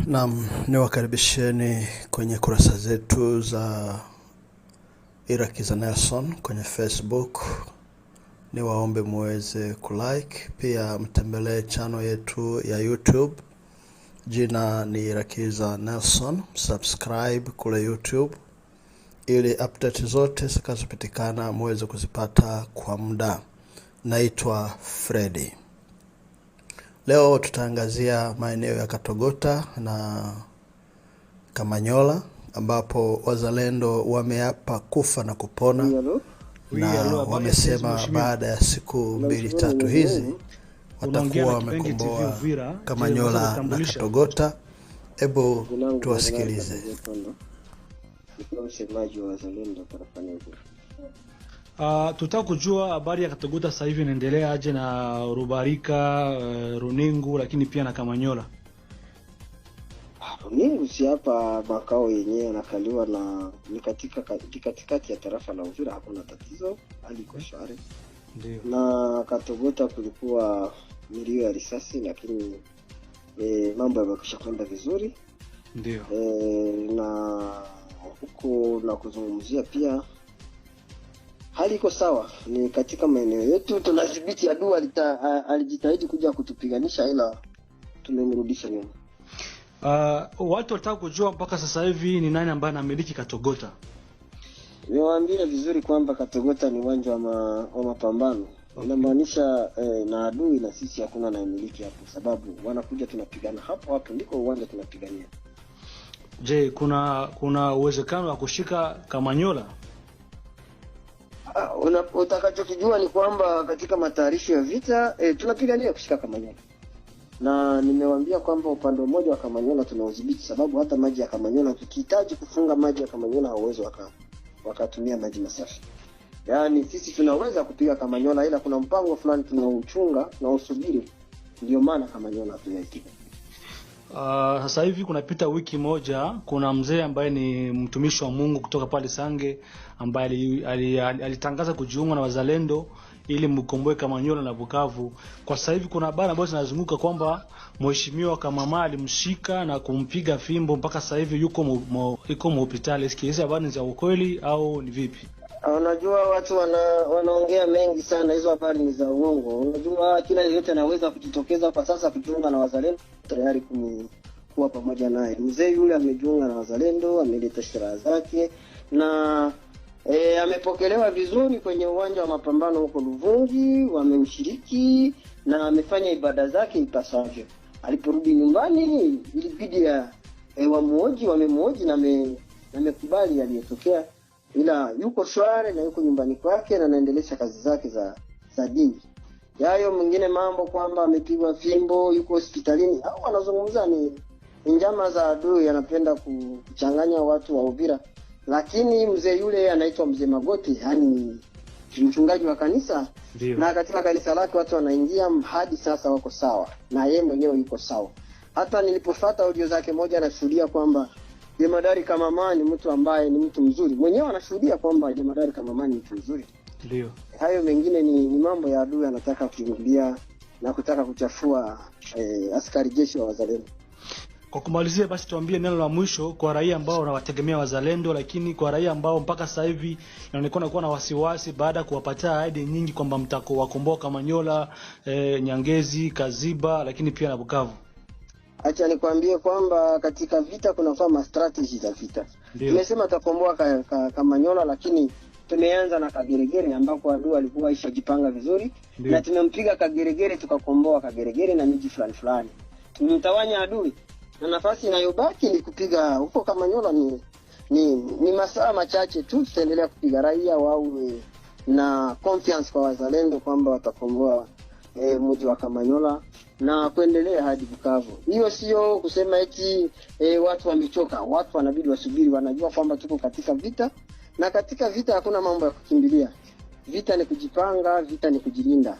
Naam, niwakaribisheni kwenye kurasa zetu za Irakiza Nelson kwenye Facebook. Niwaombe muweze kulike, pia mtembelee channel yetu ya YouTube. Jina ni Irakiza Nelson, subscribe kule YouTube ili update zote zitakazopatikana muweze kuzipata kwa muda. Naitwa Freddy. Leo tutaangazia maeneo ya Katogota na Kamanyola ambapo wazalendo wameapa kufa na kupona na wamesema baada ya siku 2-3 hizi watakuwa wamekomboa Kamanyola na Katogota. Hebu tuwasikilize. Tutaka kujua habari ya Katogota sasa hivi inaendelea aje na Rubarika, Runingu lakini pia na Kamanyola. Runingu si hapa makao yenyewe nakaliwa na ni katikati ya tarafa la Uvira, hakuna tatizo, hali iko shwari. Ndio. Na Katogota kulikuwa milio ya risasi lakini mambo yamekwisha kwenda vizuri. Ndio. Na huko na kuzungumzia pia hali iko sawa, ni katika maeneo yetu tunadhibiti. Adui alijitahidi kuja kutupiganisha ila tumemrudisha nyuma. Watu wataka kujua mpaka sasa hivi ni nani ambaye anamiliki Katogota. Niwaambie vizuri kwamba Katogota ni uwanja wa mapambano. Okay. Inamaanisha na adui na sisi hakuna anayemiliki hapo, sababu wanakuja tunapigana hapo ndiko uwanja tunapigania. Je, kuna uwezekano wa kushika Kamanyola? Utakachokijua ni kwamba katika matayarisho ya vita tunapigania kushika Kamanyola. Na nimewaambia kwamba upande mmoja wa Kamanyola tunaudhibiti, sababu hata maji ya Kamanyola tukihitaji kufunga maji ya Kamanyola hauwezi wakatumia maji masafi. Yaani sisi tunaweza kupiga Kamanyola ila kuna mpango fulani tunauchunga na usubiri, ndio maana Kamanyola tunaitika. Sasa hivi kunapita wiki moja, kuna mzee ambaye ni mtumishi wa Mungu kutoka pale Sange ambaye alitangaza kujiunga na wazalendo ili mkomboe Kamanyola na Bukavu. Kwa sasa hivi kuna habari ambazo zinazunguka kwamba mheshimiwa Kamama alimshika na kumpiga fimbo, mpaka sasa hivi yuko hospitali. Hizi habari ni za ukweli au ni vipi? Unajua watu wanaongea mengi sana, hizo habari ni za uongo. Unajua kila yeyote anaweza kujitokeza kwa sasa kujiunga na wazalendo, tayari kuwa pamoja naye. Mzee yule amejiunga na wazalendo, ameleta shira zake na amepokelewa vizuri kwenye uwanja wa mapambano huko Luvungi, wamemshiriki na amefanya ibada zake ipasavyo. Aliporudi nyumbani ilibidi wamemuoji na amekubali aliyotokea, ila yuko shwari na yuko nyumbani kwake na anaendelea kazi zake za dini. Yayo mwingine mambo kwamba amepigwa fimbo yuko hospitalini au wanazungumza ni njama za adui, anapenda kuchanganya watu wa Uvira. Lakini mzee yule anaitwa Mzee Magoti, yani mchungaji wa kanisa. Dio. Na katika kanisa lake watu wanaingia hadi sasa wako sawa na yeye mwenyewe yuko sawa. Hata nilipofuata audio zake moja anashuhudia kwamba Jemadari Kamama ni mtu ambaye ni mtu mzuri. Mwenyewe anashuhudia kwamba Jemadari Kamama ni mtu mzuri. Ndio. Hayo mengine ni mambo ya adui, anataka kuingilia na kutaka kuchafua askari jeshi wa wazalendo. Kwa kumalizia basi tuambie neno la mwisho kwa raia ambao wanawategemea wazalendo, lakini kwa raia ambao mpaka sasa hivi inaonekana kuwa na wasiwasi baada ya kuwapatia ahadi nyingi kwamba mtakowakomboa Kamanyola, Nyangezi, Kaziba lakini pia na Bukavu. Acha nikwambie kwamba katika vita kuna strategy za vita. Tumesema tutakomboa Kamanyola lakini tumeanza na Kageregere ambako adui alikuwa ishajipanga vizuri. Ndiyo. Na tumempiga Kageregere tukakomboa Kageregere na miji fulani. Tumemtawanya adui. Na nafasi inayobaki ni kupiga huko Kamanyola. Ni masaa machache tu tutaendelea kupiga. Raia wawe na confiance kwa wazalendo kwamba watakomboa mji wa Kamanyola na kuendelea hadi Bukavu. Hiyo sio kusema eti watu wamechoka. Watu wanabidi wasubiri, wanajua kwamba tuko katika vita, na katika vita hakuna mambo ya kukimbilia. Vita ni kujipanga, vita ni kujilinda.